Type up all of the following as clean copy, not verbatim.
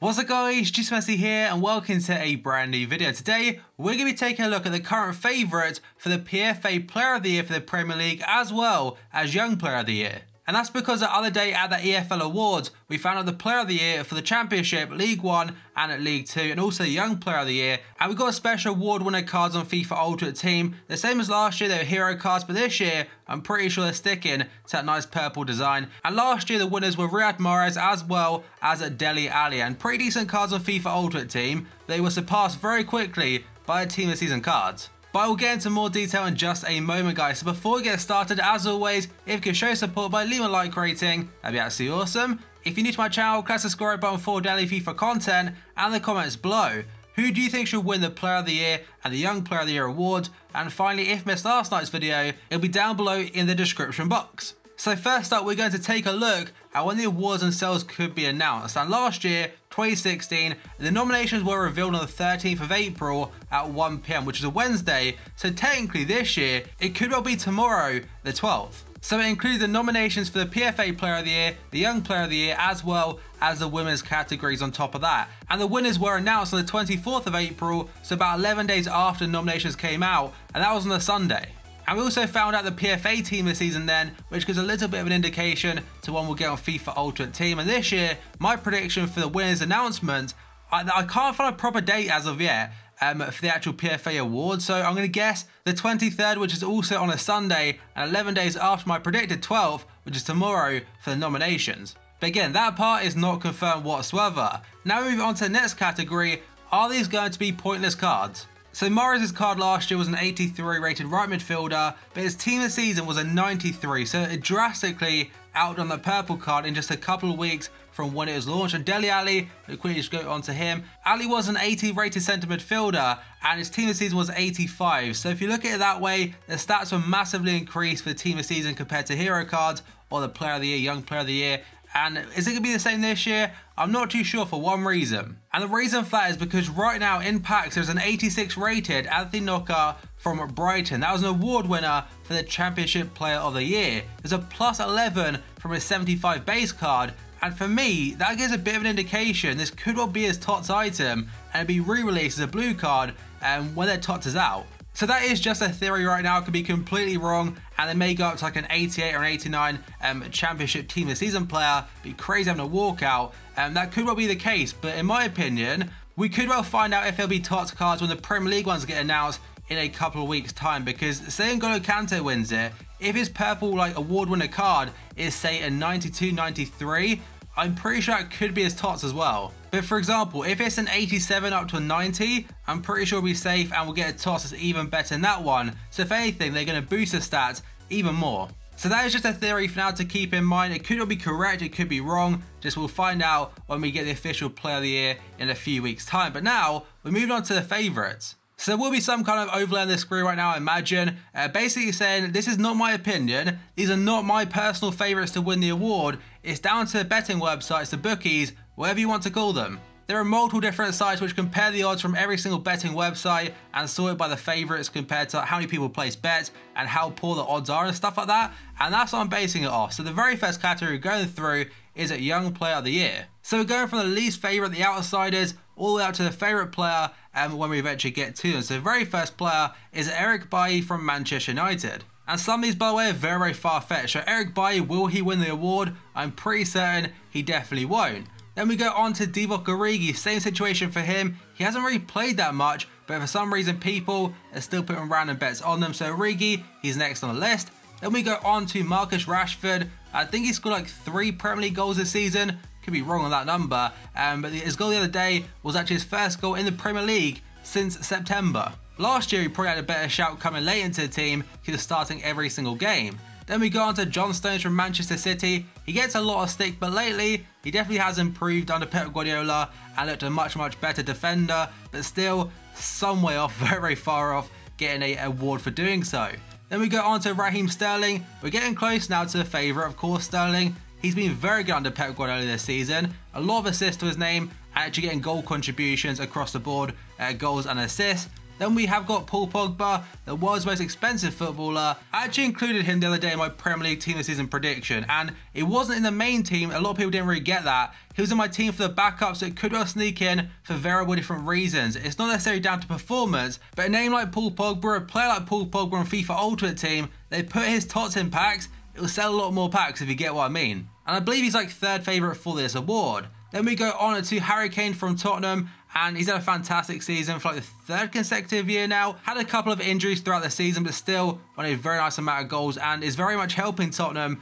What's up guys, Ypoty here and welcome to a brand new video. Today we're going to be taking a look at the current favourite for the PFA Player of the Year for the Premier League as well as Young Player of the Year. And that's because the other day at the EFL Awards we found out the Player of the Year for the Championship, League 1 and League 2 and also Young Player of the Year. And we got a special award winner cards on FIFA Ultimate Team. The same as last year, they were hero cards, but this year I'm pretty sure they're sticking to that nice purple design. And last year the winners were Riyad Mahrez as well as Dele Alli, and pretty decent cards on FIFA Ultimate Team. They were surpassed very quickly by a Team of the Season cards. But I will get into more detail in just a moment guys. So before we get started, as always, if you can show support by leaving a like rating, that'd be absolutely awesome. If you're new to my channel, click the subscribe button for daily FIFA content and the comments below. Who do you think should win the Player of the Year and the Young Player of the Year award? And finally, if you missed last night's video, it'll be down below in the description box. So first up, we're going to take a look at when the awards themselves could be announced. And last year, 2016, the nominations were revealed on the 13th of April at 1 PM, which is a Wednesday. So technically this year, it could well be tomorrow, the 12th. So it included the nominations for the PFA Player of the Year, the Young Player of the Year, as well as the women's categories on top of that. And the winners were announced on the 24th of April, so about 11 days after the nominations came out, and that was on a Sunday. And we also found out the PFA Team this season then, which gives a little bit of an indication to one we'll get on FIFA Ultimate Team. And this year, my prediction for the winners announcement, I can't find a proper date as of yet for the actual PFA award. So I'm going to guess the 23rd, which is also on a Sunday, and 11 days after my predicted 12th, which is tomorrow for the nominations. But again, that part is not confirmed whatsoever. Now moving on to the next category, are these going to be pointless cards? So Mahrez's card last year was an 83 rated right midfielder, but his Team of the Season was a 93, so it drastically outdone the purple card in just a couple of weeks from when it was launched. And Dele Alli, we'll quickly just go on to him. Ali was an 80 rated centre midfielder and his Team of the Season was 85. So if you look at it that way, the stats were massively increased for the Team of the Season compared to hero cards or the Player of the Year, Young Player of the Year. And is it going to be the same this year? I'm not too sure for one reason. And the reason for that is because right now in packs there's an 86 rated Anthony Knockaert from Brighton. That was an award winner for the Championship Player of the Year. There's a plus 11 from his 75 base card. And for me, that gives a bit of an indication this could well be his TOTS item and it'd be re-released as a blue card when their TOTS is out. So that is just a theory right now, it could be completely wrong, and they may go up to like an 88 or an 89 Championship Team of the Season player, be crazy having a walkout, that could well be the case, but in my opinion, we could well find out if there'll be TOTS cards when the Premier League ones get announced in a couple of weeks time, because say N'Golo Kante wins it, if his purple like award winner card is say a 92, 93, I'm pretty sure it could be his TOTS as well. But for example, if it's an 87 up to a 90, I'm pretty sure we'll be safe and we'll get a TOTS that's even better than that one. So if anything, they're going to boost the stats even more. So that is just a theory for now to keep in mind. It could not be correct, it could be wrong. Just we'll find out when we get the official Player of the Year in a few weeks time. But now, we're moving on to the favourites. So there will be some kind of overlay on the screen right now, I imagine, basically saying this is not my opinion, these are not my personal favourites to win the award, it's down to the betting websites, the bookies, whatever you want to call them. There are multiple different sites which compare the odds from every single betting website and sort it by the favourites compared to how many people place bets and how poor the odds are and stuff like that, and that's what I'm basing it off. So the very first category we're going through is a Young Player of the Year. So we're going from the least favourite, the outsiders, all the way up to the favourite player when we eventually get to them. So the very first player is Eric Bailly from Manchester United. And some of these, by the way, are very, very far-fetched. So Eric Bailly, will he win the award? I'm pretty certain he definitely won't. Then we go on to Divock Origi, same situation for him. He hasn't really played that much, but for some reason people are still putting random bets on them. So Origi, he's next on the list. Then we go on to Marcus Rashford. I think he scored like 3 Premier League goals this season. Could be wrong on that number, but his goal the other day was actually his first goal in the Premier League since September. Last year he probably had a better shout coming late into the team, he was starting every single game. Then we go on to John Stones from Manchester City. He gets a lot of stick, but lately he definitely has improved under Pep Guardiola and looked a much better defender, but still some way off, very, very far off getting an award for doing so. Then we go on to Raheem Sterling. We're getting close now to the favourite, of course, Sterling. He's been very good under Pep Guardiola this season. A lot of assists to his name and actually getting goal contributions across the board, goals and assists. Then we have got Paul Pogba, the world's most expensive footballer. I actually included him the other day in my Premier League team of the season prediction, and it wasn't in the main team. A lot of people didn't really get that. He was in my team for the backup, so it could well sneak in for variable different reasons. It's not necessarily down to performance, but a name like Paul Pogba, a player like Paul Pogba on FIFA Ultimate Team, they put his Tottenham packs, it will sell a lot more packs if you get what I mean. And I believe he's like third favourite for this award. Then we go on to Harry Kane from Tottenham, and he's had a fantastic season for like the third consecutive year now. Had a couple of injuries throughout the season, but still won a very nice amount of goals and is very much helping Tottenham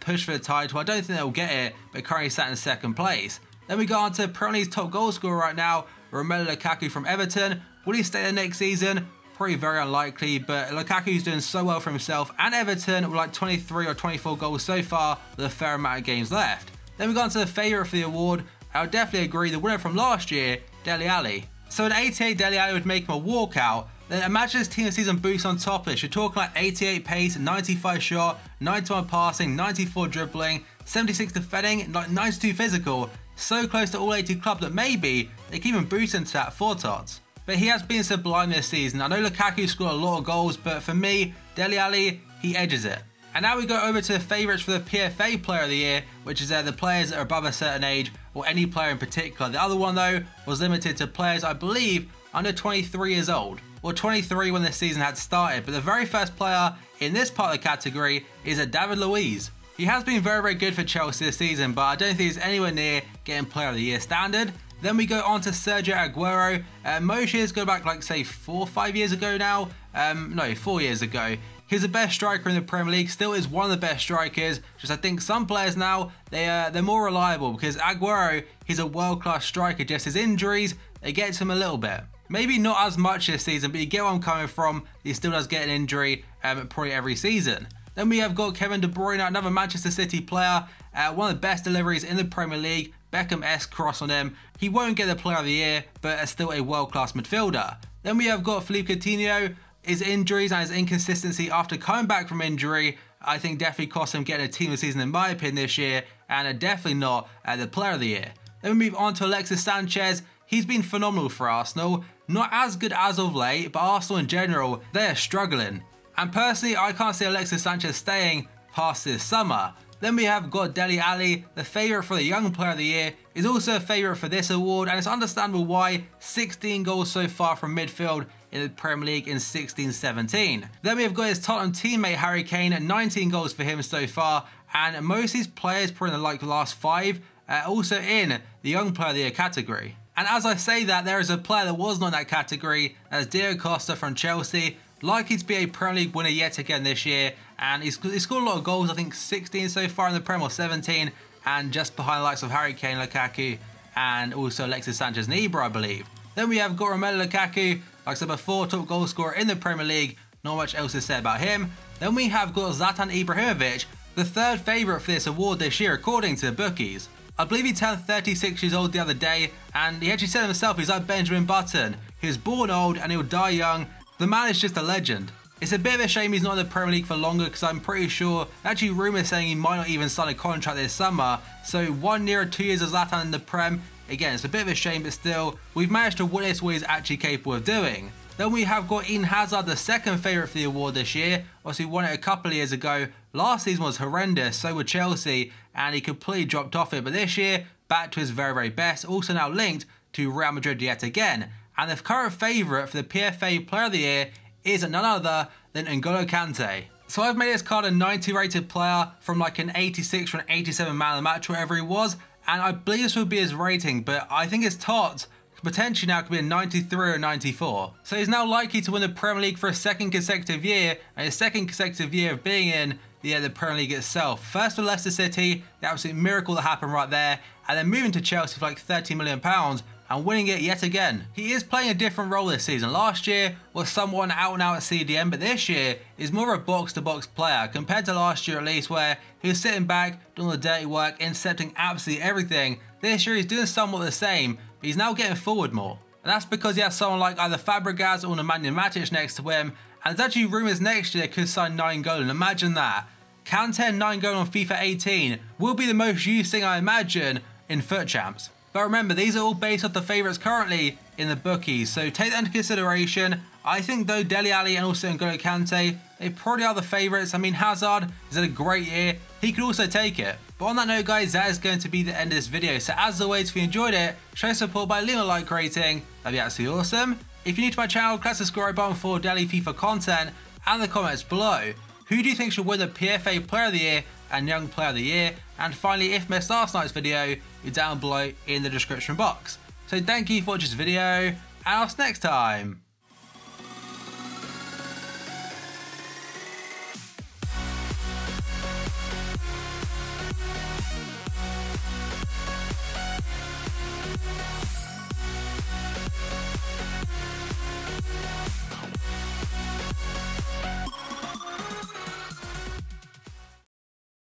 push for the title. I don't think they'll get it, but currently sat in second place. Then we go on to Premier League's top goal scorer right now, Romelu Lukaku from Everton. Will he stay there next season? Probably very unlikely, but Lukaku's doing so well for himself and Everton with like 23 or 24 goals so far with a fair amount of games left. Then we go on to the favourite for the award. I would definitely agree, the winner from last year, Dele Alli. So an 88 Dele Alli would make him a walkout. Then imagine his team of season boost on top of this. You're talking like 88 pace, 95 shot, 91 passing, 94 dribbling, 76 defending, like 92 physical. So close to all 80 club that maybe they can even boost into that for Tots. But he has been sublime this season. I know Lukaku scored a lot of goals, but for me, Dele Alli, he edges it. And now we go over to the favourites for the PFA Player of the Year, which is the players that are above a certain age, or any player in particular. The other one though was limited to players, I believe, under 23 years old, or 23 when the season had started. But the very first player in this part of the category is David Luiz. He has been very, very good for Chelsea this season, but I don't think he's anywhere near getting Player of the Year standard. Then we go on to Sergio Aguero. Most years go back like say 4 or 5 years ago now. No, 4 years ago. He's the best striker in the Premier League, still is one of the best strikers. Just I think some players now, they're more reliable because Aguero, he's a world-class striker. Just his injuries, they get to him a little bit. Maybe not as much this season, but you get where I'm coming from. He still does get an injury probably every season. Then we have got Kevin De Bruyne, another Manchester City player. One of the best deliveries in the Premier League. Beckham-esque cross on him. He won't get the Player of the Year, but still a world-class midfielder. Then we have got Philippe Coutinho. His injuries and his inconsistency after coming back from injury, I think definitely cost him getting a team of the season in my opinion this year, and definitely not the Player of the Year. Then we move on to Alexis Sanchez. He's been phenomenal for Arsenal. Not as good as of late, but Arsenal in general, they are struggling. And personally, I can't see Alexis Sanchez staying past this summer. Then we have got Dele Alli, the favourite for the Young Player of the Year, is also a favourite for this award, and it's understandable why. 16 goals so far from midfield in the Premier League in 16-17. Then we have got his Tottenham teammate Harry Kane, 19 goals for him so far, and most of these players probably in the last 5 also in the Young Player of the Year category. And as I say that, there is a player that was not in that category, that's Diego Costa from Chelsea. Likely to be a Premier League winner yet again this year, and he's scored a lot of goals, I think 16 so far in the Premier, or 17, and just behind the likes of Harry Kane, Lukaku, and also Alexis Sanchez and Ibra, I believe. Then we have got Romelu Lukaku, like I said before, top goal scorer in the Premier League, not much else to say about him. Then we have got Zlatan Ibrahimovic, the third favourite for this award this year according to the bookies. I believe he turned 36 years old the other day, and he actually said himself he's like Benjamin Button. He was born old and he'll die young. The man is just a legend. It's a bit of a shame he's not in the Premier League for longer because I'm pretty sure, actually rumours saying he might not even sign a contract this summer. So 1 year or 2 years of Zlatan in the Prem, again it's a bit of a shame, but still, we've managed to witness what he's actually capable of doing. Then we have got Eden Hazzard, the second favourite for the award this year. Obviously won it a couple of years ago. Last season was horrendous, so were Chelsea, and he completely dropped off it. But this year, back to his very, very best. Also now linked to Real Madrid yet again. And the current favourite for the PFA Player of the Year is none other than N'Golo Kante. So I've made this card a 90 rated player from like an 86 or an 87 man of the match, whatever he was. And I believe this would be his rating, but I think his Tots potentially now could be a 93 or 94. So he's now likely to win the Premier League for a second consecutive year, and his second consecutive year of being in the Premier League itself. First with Leicester City, the absolute miracle that happened right there, and then moving to Chelsea for like £30 million and winning it yet again. He is playing a different role this season. Last year was someone out and out at CDM, but this year is more of a box-to-box player compared to last year at least, where he was sitting back, doing the dirty work, intercepting absolutely everything. This year he's doing somewhat the same, but he's now getting forward more. And that's because he has someone like either Fabregas or Nemanja Matic next to him, and there's actually rumours next year they could sign 9-goal. Imagine that. Kante 9-goal on FIFA 18 will be the most used thing I imagine in FUT Champs. But remember, these are all based off the favourites currently in the bookies, so take that into consideration. I think though Dele Alli and also N'Golo Kante, they probably are the favourites. I mean, Hazzard has had a great year, he could also take it. But on that note guys, that is going to be the end of this video. So as always, if you enjoyed it, show support by leaving a like rating, that'd be absolutely awesome. If you're new to my channel, click the subscribe button for daily FIFA content, and the comments below. Who do you think should win the PFA Player of the Year and Young Player of the Year? And finally, if you missed last night's video, you're down below in the description box. So thank you for watching this video, and I'll see you next time.